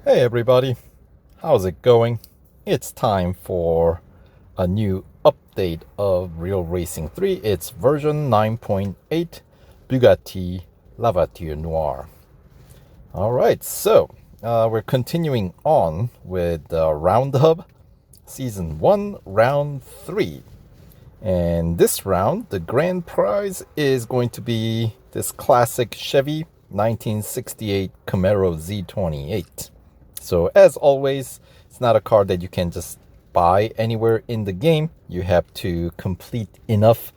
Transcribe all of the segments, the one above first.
Hey everybody, how's it going? It's time for a new update of Real Racing 3. It's version 9.8 Bugatti La Voiture Noire. Alright, so we're continuing on with Roundup Season 1, Round 3. And this round, the grand prize is going to be this classic Chevy 1968 Camaro Z28. So as always, it's not a car that you can just buy anywhere in the game. You have to complete enough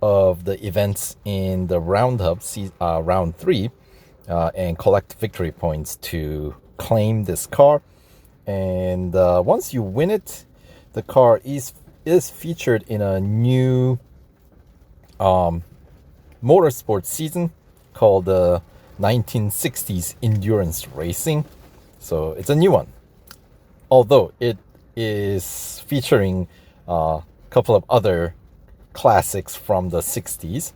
of the events in the round 3 and collect victory points to claim this car. And once you win it, the car is featured in a new motorsport season called the 1960s Endurance Racing. So it's a new one, although it is featuring a couple of other classics from the 60s,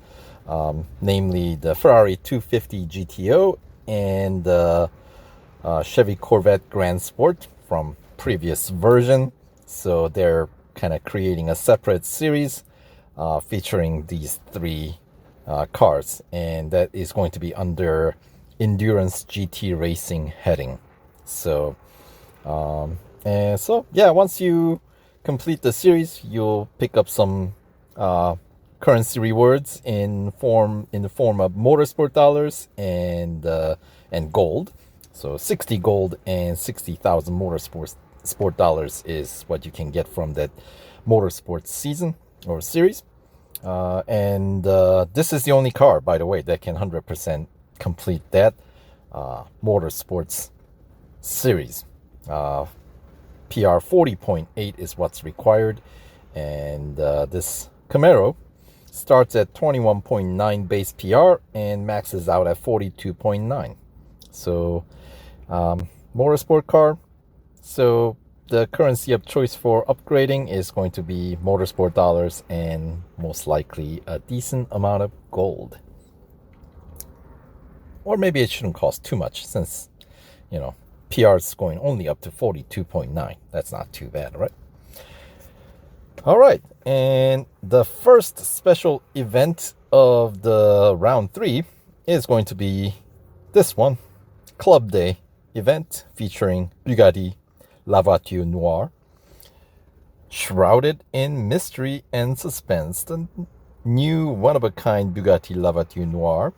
namely the Ferrari 250 GTO and the Chevy Corvette Grand Sport from previous version. So they're kind of creating a separate series featuring these three cars, and that is going to be under Endurance GT Racing heading. So, once you complete the series, you'll pick up some currency rewards in the form of motorsport dollars and gold. So 60 gold and 60,000 sport dollars is what you can get from that motorsport season or series. And this is the only car, by the way, that can 100% complete that motorsports series. PR 40.8 is what's required, and this Camaro starts at 21.9 base PR and maxes out at 42.9. So motorsport car. So the currency of choice for upgrading is going to be motorsport dollars and most likely a decent amount of gold. Or maybe it shouldn't cost too much, since PR is going only up to 42.9. That's not too bad, right? All right, and the first special event of the round 3 is going to be this one, Club Day event featuring Bugatti La Voiture Noire. Shrouded in mystery and suspense, the new one-of-a-kind Bugatti La Voiture Noire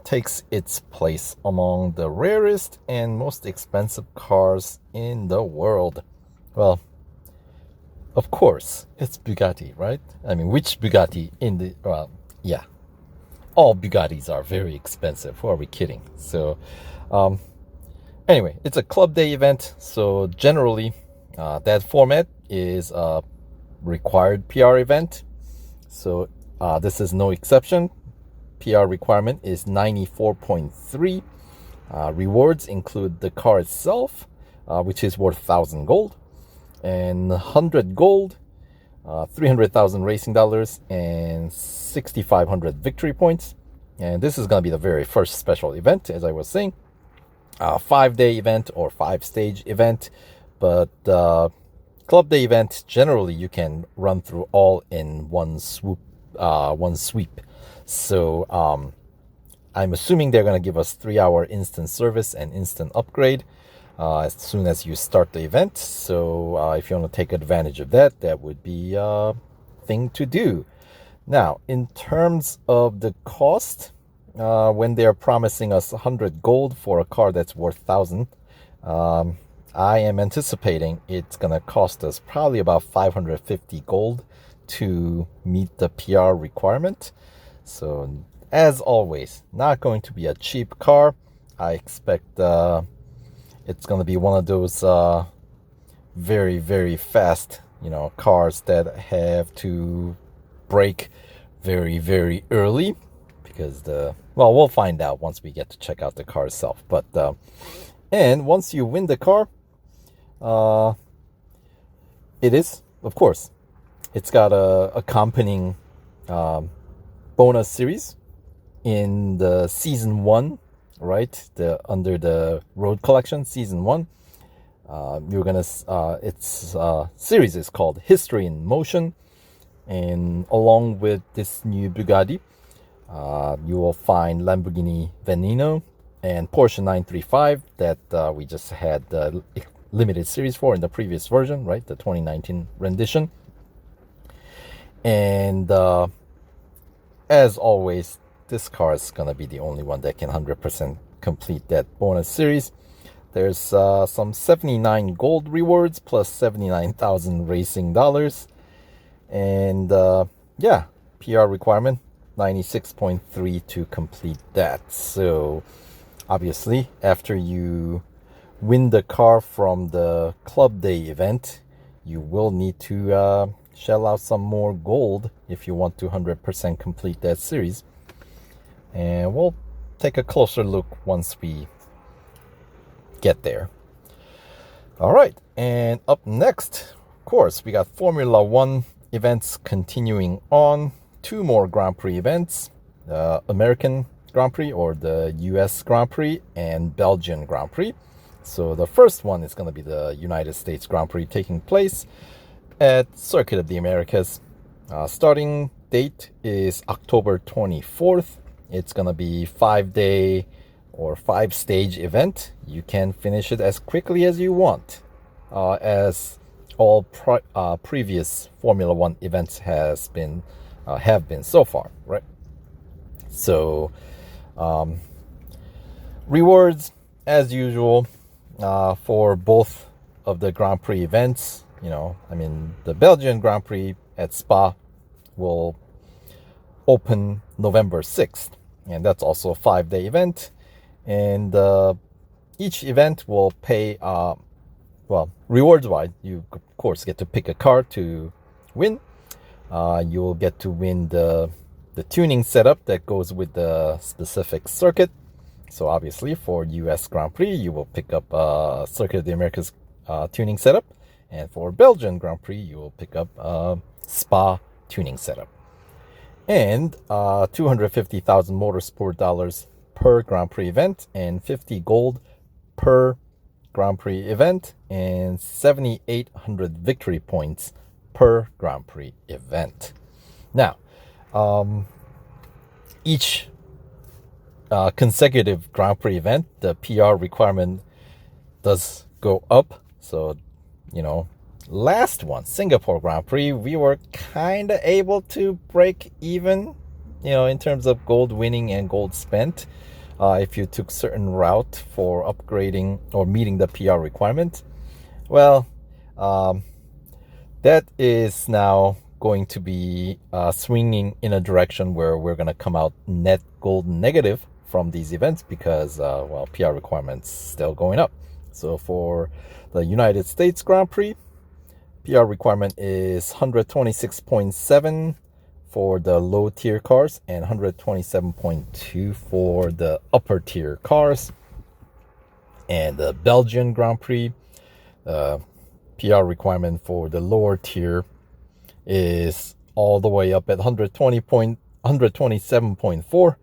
takes its place among the rarest and most expensive cars in the world. Well, of course, it's Bugatti, right? I mean, which Bugatti in the... all Bugattis are very expensive. Who are we kidding? So, anyway, it's a club day event. So generally, that format is a required PR event. So this is no exception. PR requirement is 94.3. Rewards include the car itself, which is worth 1,000 gold, and 100 gold, 300,000 racing dollars, and 6,500 victory points. And this is going to be the very first special event, as I was saying. 5-day event or 5-stage event, but club day event, generally you can run through all in one sweep. So I'm assuming they're going to give us 3-hour instant service and instant upgrade as soon as you start the event. So if you want to take advantage of that, that would be a thing to do. Now, in terms of the cost, when they're promising us 100 gold for a car that's worth 1,000, I am anticipating it's going to cost us probably about 550 gold to meet the PR requirement. So, as always, not going to be a cheap car. I expect it's going to be one of those very, very fast, cars that have to brake very, very early, because we'll find out once we get to check out the car itself. But and once you win the car, it is, of course, it's got a accompanying bonus series in the season 1 right? Under the Road Collection Season 1. Its series is called History in Motion, and along with this new Bugatti, you will find Lamborghini Veneno and Porsche 935 that we just had the limited series for in the previous version, right? The 2019 rendition. And as always, this car is going to be the only one that can 100% complete that bonus series. There's some 79 gold rewards plus 79,000 racing dollars. And yeah, PR requirement 96.3 to complete that. So obviously, after you win the car from the Club Day event, you will need to shell out some more gold if you want to 100% complete that series. And we'll take a closer look once we get there. All right, and up next, of course, we got Formula One events continuing on. 2 more Grand Prix events, the American Grand Prix or the US Grand Prix and Belgian Grand Prix. So the first one is going to be the United States Grand Prix taking place at Circuit of the Americas. Starting date is October 24th. It's going to be 5-day or 5-stage event. You can finish it as quickly as you want, as all previous Formula One events have been so far, right? So rewards as usual for both of the Grand Prix events. The Belgian Grand Prix at Spa will open November 6th, and that's also a 5-day event. And each event will pay, rewards-wise, you of course get to pick a car to win. You will get to win the tuning setup that goes with the specific circuit. So obviously for US Grand Prix, you will pick up Circuit of the Americas tuning setup. And for Belgian Grand Prix, you will pick up Spa tuning setup. And 250,000 motorsport dollars per Grand Prix event, and 50 gold per Grand Prix event, and 7,800 victory points per Grand Prix event. Now, each consecutive Grand Prix event, the PR requirement does go up. So, last one, Singapore Grand Prix, we were kind of able to break even, in terms of gold winning and gold spent, if you took certain route for upgrading or meeting the PR requirement. Well, that is now going to be swinging in a direction where we're going to come out net gold negative from these events because, PR requirements still going up. So for the United States Grand Prix, PR requirement is 126.7 for the low tier cars and 127.2 for the upper tier cars. And the Belgian Grand Prix, PR requirement for the lower tier is all the way up at 127.4,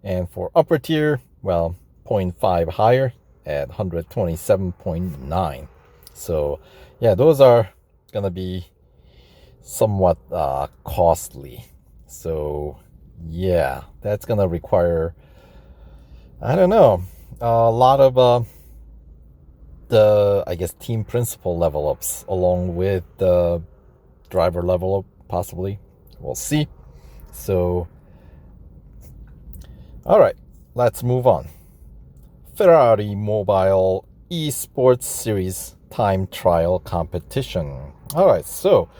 and for upper tier, 0.5 higher at 127.9. So yeah, those are gonna be somewhat costly. So yeah, that's gonna require, I don't know, a lot of the, I guess, team principal level ups along with the driver level up, possibly. We'll see. So all right, let's move on. Ferrari Mobile Esports Series Time Trial Competition. All right, so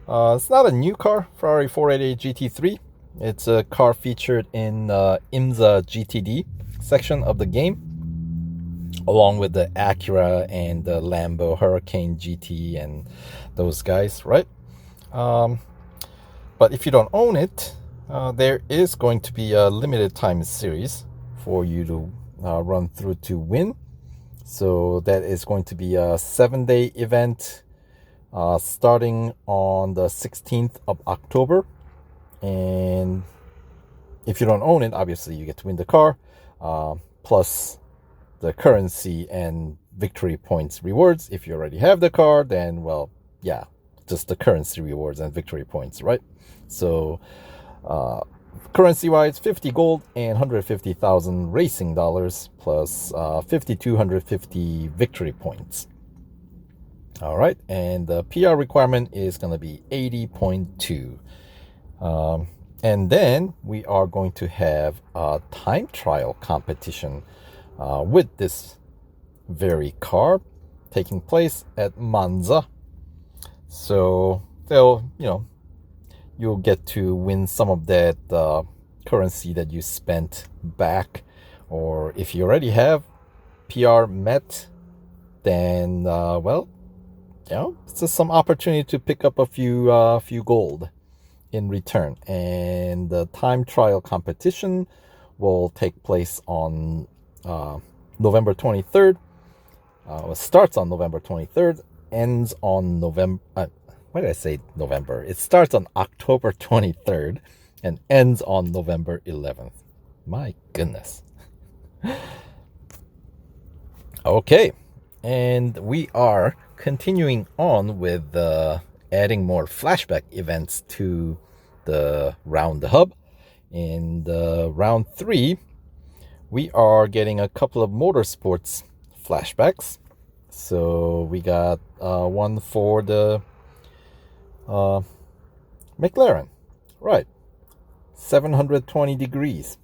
it's not a new car, Ferrari 488 GT3. It's a car featured in IMSA GTD section of the game, along with the Acura and the Lambo Hurricane GT and those guys, right? But if you don't own it, there is going to be a limited time series for you to run through to win. So that is going to be a 7-day event starting on the 16th of October. And if you don't own it, obviously you get to win the car. plus the currency and victory points rewards. If you already have the car, then, well, yeah, just the currency rewards and victory points, right? So currency wise, 50 gold and 150,000 racing dollars plus 5,250 victory points. All right, and the PR requirement is going to be 80.2. And then we are going to have a time trial competition with this very car taking place at Monza. So you'll get to win some of that currency that you spent back, or if you already have PR met, then it's just some opportunity to pick up a few gold in return. And the time trial competition will take place on November 23rd. It starts on November 23rd, ends on November. Why did I say November? It starts on October 23rd and ends on November 11th. My goodness. Okay, and we are continuing on with adding more flashback events to the round the hub. In the round 3, we are getting a couple of motorsports flashbacks. So we got one for the McLaren, right, 720 degrees,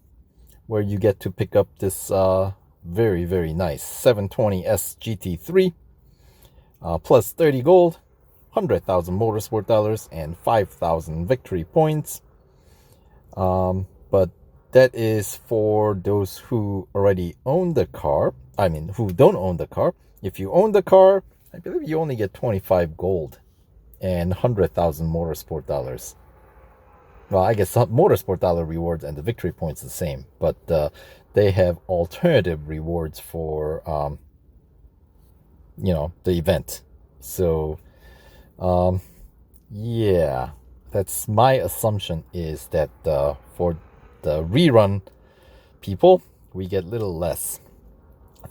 where you get to pick up this very, very nice 720S GT3 plus 30 gold, 100,000 motorsport dollars, and 5,000 victory points. But that is for those who already own the car. I mean, who don't own the car. If you own the car, I believe you only get 25 gold and 100,000 motorsport dollars. Well, I guess motorsport dollar rewards and the victory points are the same, but they have alternative rewards for the event. So yeah, that's my assumption, is that for the rerun people, we get a little less.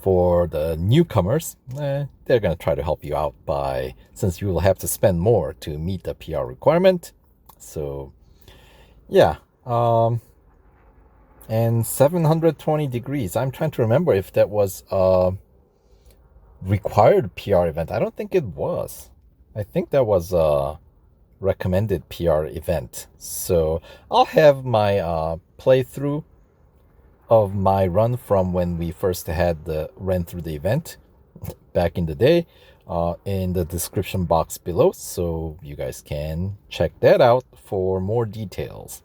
For the newcomers, they're going to try to help you out since you will have to spend more to meet the PR requirement. So yeah, and 720 degrees. I'm trying to remember if that was a required PR event. I don't think it was. I think that was a recommended PR event. So I'll have my playthrough of my run from when we first ran through the event back in the day in the description box below, so you guys can check that out for more details.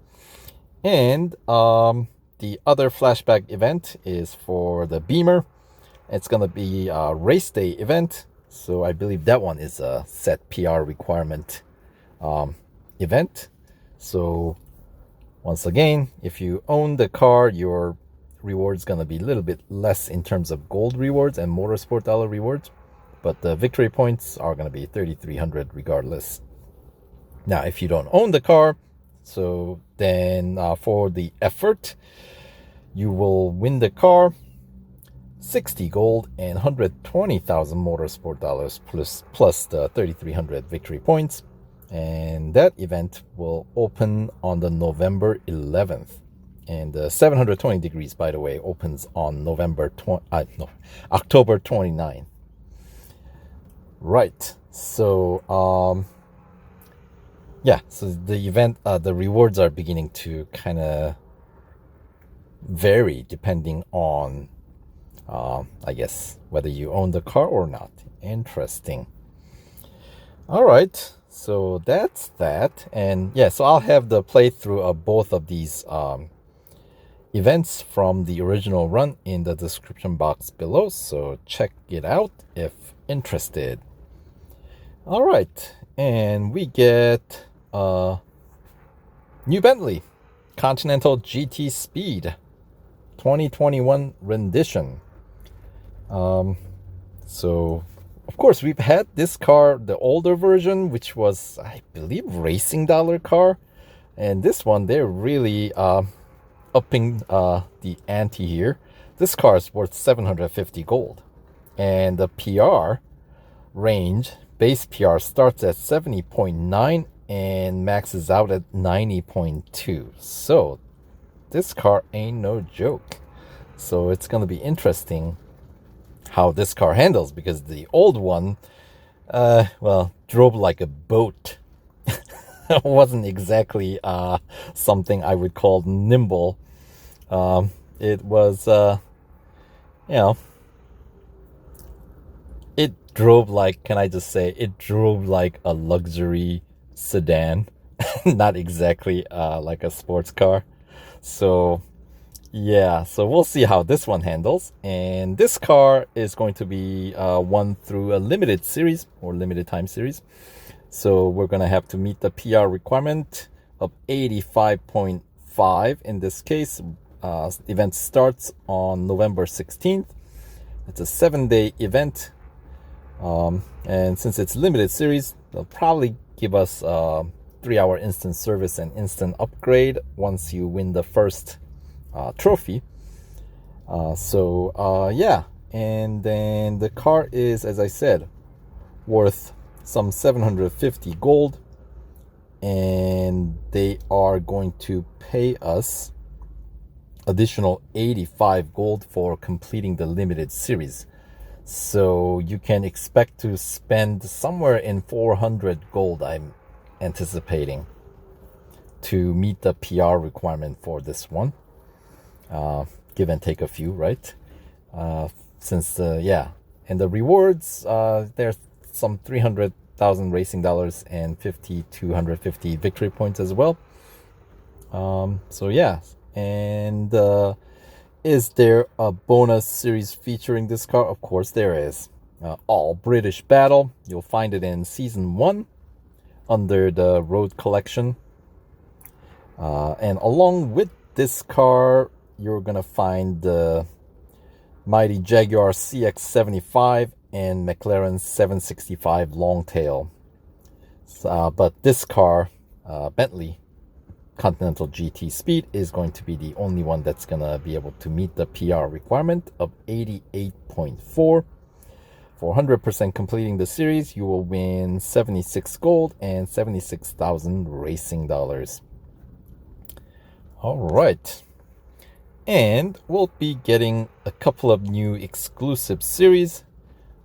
And the other flashback event is for the Beamer. It's gonna be a race day event, so I believe that one is a set PR requirement event. So once again, if you own the car, your rewards going to be a little bit less in terms of gold rewards and motorsport dollar rewards, but the victory points are going to be 3,300 regardless. Now, if you don't own the car, so then for the effort, you will win the car 60 gold and 120,000 motorsport dollars plus the 3,300 victory points. And that event will open on the November 11th. And the 720 degrees, by the way, opens on October 29th. Right. So, yeah. So the event, the rewards are beginning to kind of vary depending on, I guess, whether you own the car or not. Interesting. All right. So that's that. And yeah, so I'll have the playthrough of both of these events from the original run in the description box below, so check it out if interested. All right, and we get a new Bentley Continental GT Speed 2021 rendition. So of course we've had this car, the older version, which was, I believe, racing dollar car, and this one they're really upping the ante here. This car is worth 750 gold. And the PR range, base PR starts at 70.9 and maxes out at 90.2. So this car ain't no joke. So it's going to be interesting how this car handles, because the old one, drove like a boat. It wasn't exactly something I would call nimble. It was, it drove like, can I just say, it drove like a luxury sedan, not exactly like a sports car. So yeah, so we'll see how this one handles. And this car is going to be won through a limited series or limited time series. So we're going to have to meet the PR requirement of 85.5 in this case. Event starts on November 16th. It's a 7-day event. And since it's limited series, they'll probably give us 3-hour instant service and instant upgrade once you win the first trophy. Yeah, and then the car is, as I said, worth some 750 gold, and they are going to pay us additional 85 gold for completing the limited series. So you can expect to spend somewhere in 400 gold, I'm anticipating, to meet the PR requirement for this one. Give and take a few, right? And the rewards, there's some 300,000 racing dollars and 250 victory points as well. And is there a bonus series featuring this car? Of course there is. All British Battle. You'll find it in Season 1 under the Road Collection. And along with this car, you're going to find the mighty Jaguar CX-75 and McLaren 765 Longtail. But this car, Bentley Continental GT Speed, is going to be the only one that's going to be able to meet the PR requirement of 88.4. For 100% completing the series, you will win 76 gold and 76,000 racing dollars. All right. And we'll be getting a couple of new exclusive series.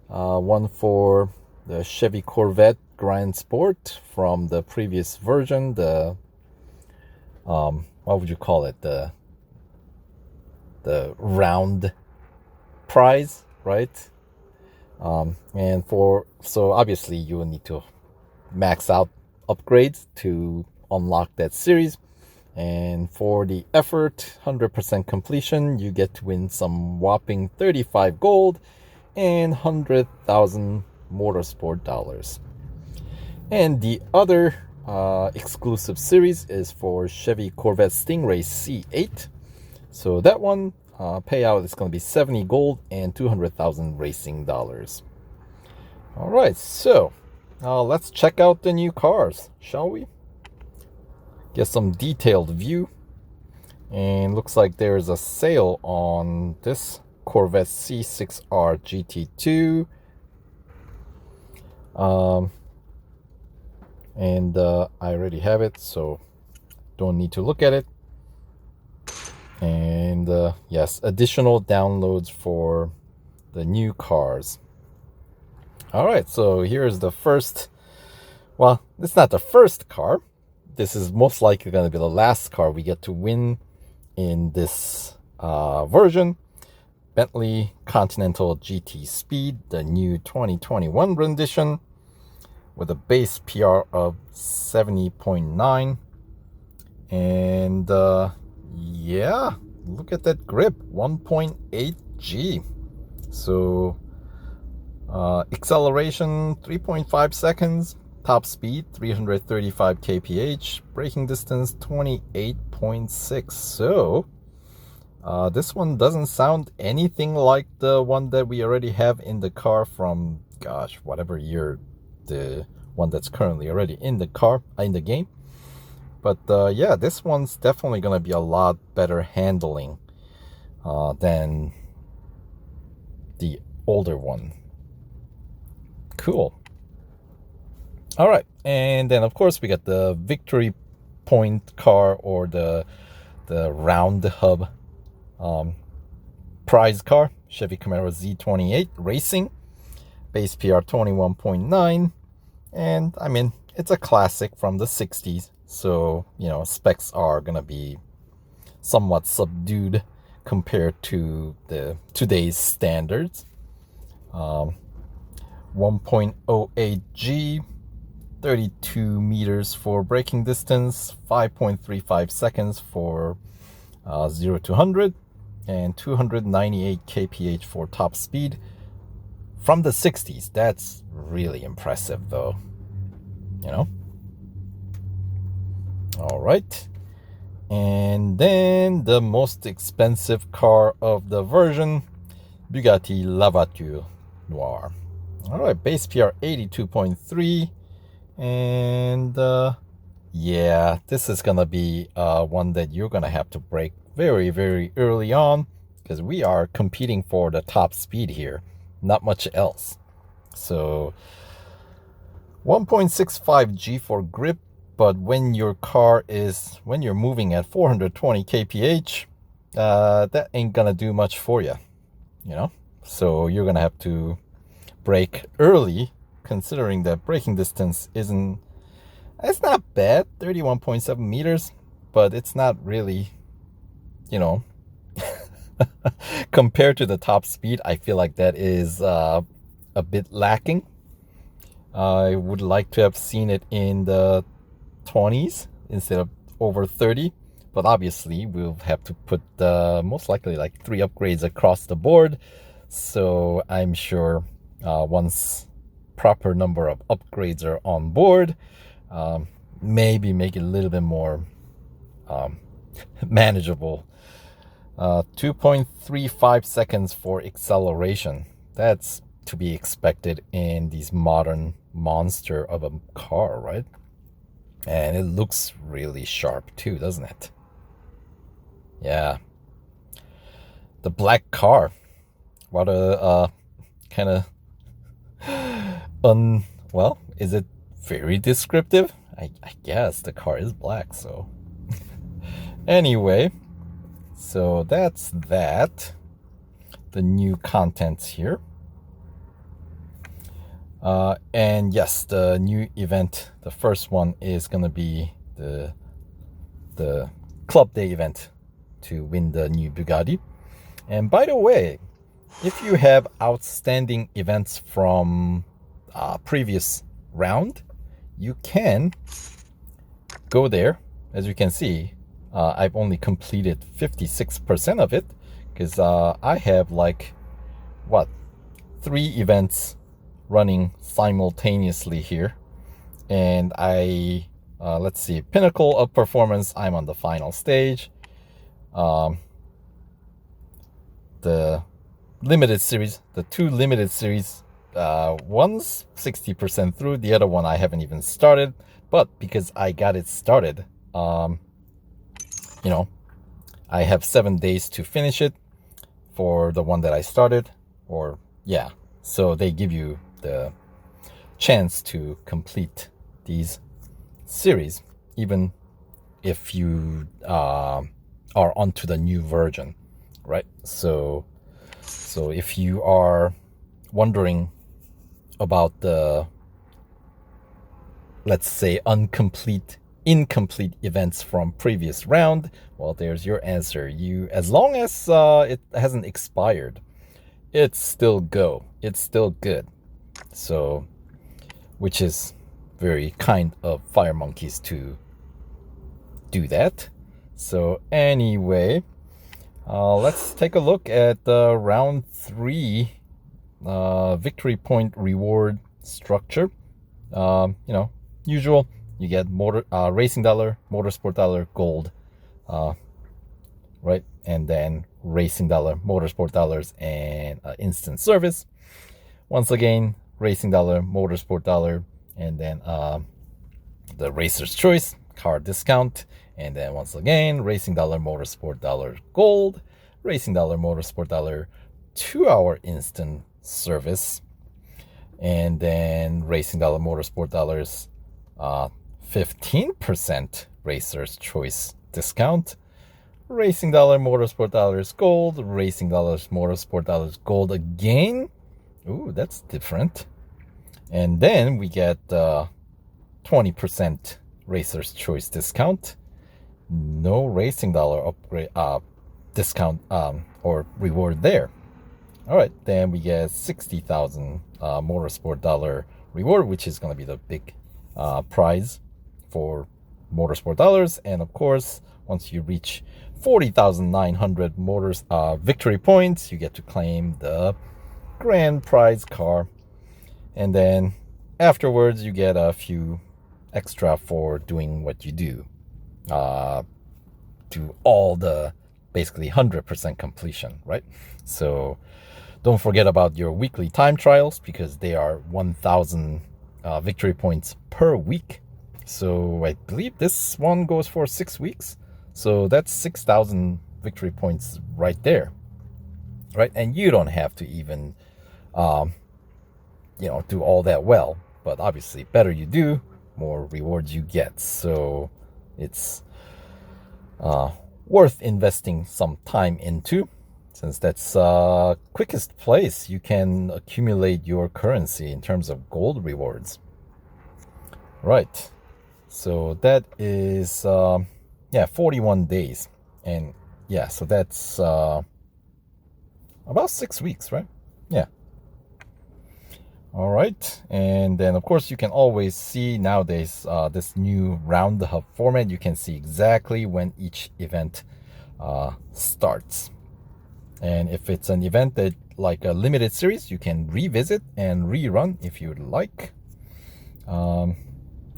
One for the Chevy Corvette Grand Sport from the previous version. The what would you call it? The round prize, right? So obviously you will need to max out upgrades to unlock that series. And for the effort, 100% completion, you get to win some whopping 35 gold and 100,000 motorsport dollars. And the other exclusive series is for Chevy Corvette Stingray C8. So that one payout is going to be 70 gold and 200,000 racing dollars. All right, so let's check out the new cars, shall we? Get some detailed view. And looks like there's a sale on this Corvette C6R GT2. I already have it, so don't need to look at it. And yes, additional downloads for the new cars. All right, so here's the first. Well, it's not the first car. This is most likely going to be the last car we get to win in this version. Bentley Continental GT Speed, the new 2021 rendition, with a base PR of 70.9. And yeah, look at that grip, 1.8 G. So acceleration 3.5 seconds. Top speed 335 kph, braking distance 28.6. So this one doesn't sound anything like the one that we already have in the car from, gosh, whatever year, the one that's currently already in the car, in the game. But yeah, this one's definitely going to be a lot better handling than the older one. Cool. All right, and then of course we got the Victory Point car, or the round hub prize car, Chevy Camaro Z28 Racing, base PR 21.9, and I mean, it's a classic from the 60s, so you know, specs are gonna be somewhat subdued compared to the today's standards. 1.08G, 32 meters for braking distance, 5.35 seconds for 0 to 100, and 298 kph for top speed. From the 60s, that's really impressive though, you know? All right. And then the most expensive car of the version, Bugatti La Voiture Noire. All right, base PR 82.3. And yeah, this is gonna be one that you're gonna have to brake very, very early on, because we are competing for the top speed here, not much else. So 1.65 G for grip, but when you're moving at 420 kph, that ain't gonna do much for you, you know? So you're gonna have to brake early, considering that braking distance it's not bad, 31.7 meters, but it's not really, you know, compared to the top speed, I feel like that is a bit lacking. I would like to have seen it in the 20s instead of over 30, but obviously we'll have to put most likely like 3 upgrades across the board. So I'm sure once proper number of upgrades are on board, maybe make it a little bit more manageable. 2.35 seconds for acceleration. That's to be expected in these modern monster of a car, right? And it looks really sharp too, doesn't it? Yeah. The black car. What a kind of well, is it very descriptive? I guess the car is black, so anyway, so that's that. The new contents here. And yes, the new event, the first one is gonna be the club day event to win the new Bugatti. And by the way, if you have outstanding events from previous round, you can go there. As you can see, I've only completed 56% of it, because I have like 3 events running simultaneously here. And I let's see, pinnacle of performance, I'm on the final stage. The limited series, the 2 limited series, one's 60% through, the other one I haven't even started, but because I got it started, you know, I have 7 days to finish it for the one that I started, or yeah, so they give you the chance to complete these series even if you are onto the new version, right? So if you are wondering about the, let's say, incomplete events from previous round, well, there's your answer. You, as long as it hasn't expired, it's still go. It's still good. So, which is very kind of Fire Monkeys to do that. So anyway, let's take a look at round 3 victory point reward structure. You know, usual. You get racing dollar, motorsport dollar, gold, right? And then racing dollar, motorsport dollars, and instant service. Once again, racing dollar, motorsport dollar, and then the racer's choice, car discount, and then once again, racing dollar, motorsport dollar, gold, racing dollar, motorsport dollar, 2-hour instant service. And then Racing Dollar Motorsport Dollars 15% Racer's Choice discount. Racing Dollar Motorsport Dollars Gold, Racing Dollars Motorsport Dollars Gold again. Ooh, that's different. And then we get 20% Racer's Choice discount. No Racing Dollar upgrade discount or reward there. All right, then we get 60,000 Motorsport Dollar reward, which is going to be the big prize for Motorsport Dollars. And of course, once you reach 40,900 victory points, you get to claim the grand prize car. And then afterwards, you get a few extra for doing what you do. Do all the basically 100% completion, right? So don't forget about your weekly time trials, because they are 1,000 victory points per week. So I believe this one goes for 6 weeks. So that's 6,000 victory points right there, right? And you don't have to even, do all that well. But obviously, better you do, more rewards you get. So it's worth investing some time into, since that's quickest place you can accumulate your currency in terms of gold rewards. Right. So that is 41 days. And yeah, so that's about 6 weeks, right? Yeah. All right. And then of course you can always see nowadays this new round the hub format. You can see exactly when each event starts. And if it's an event that like a limited series, you can revisit and rerun if you'd like.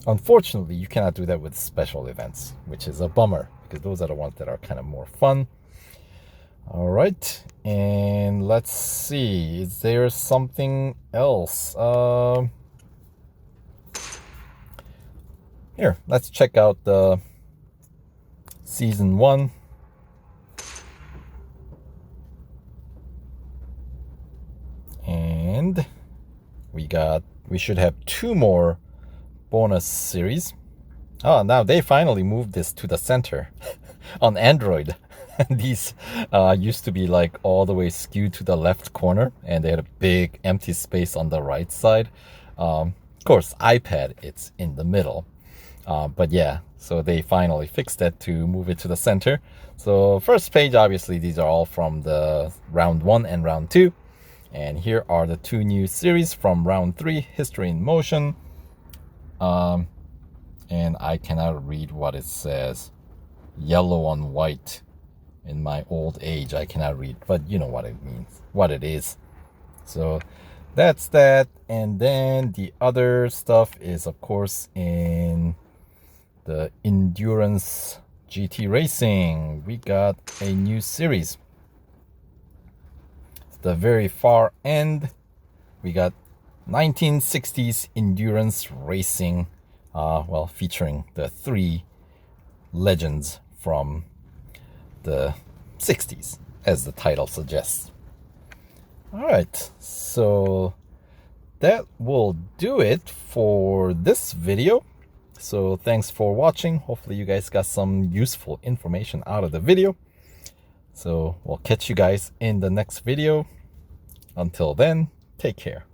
Unfortunately, you cannot do that with special events, which is a bummer, because those are the ones that are kind of more fun. All right, and let's see, is there something else? Here, let's check out the season 1. And we should have 2 more bonus series. Oh, now they finally moved this to the center on Android. These used to be like all the way skewed to the left corner, and they had a big empty space on the right side. Of course, iPad, it's in the middle. But yeah, so they finally fixed that to move it to the center. So first page, obviously, these are all from the round 1 and round 2. And here are the 2 new series from round 3, History in Motion. And I cannot read what it says. Yellow on white. In my old age, I cannot read, but you know what it means, what it is. So that's that. And then the other stuff is, of course, in the Endurance GT Racing. We got a new series. The very far end, we got 1960s endurance racing, featuring the 3 legends from the 60s, as the title suggests. All right, so that will do it for this video. So thanks for watching. Hopefully you guys got some useful information out of the video. So we'll catch you guys in the next video. Until then, take care.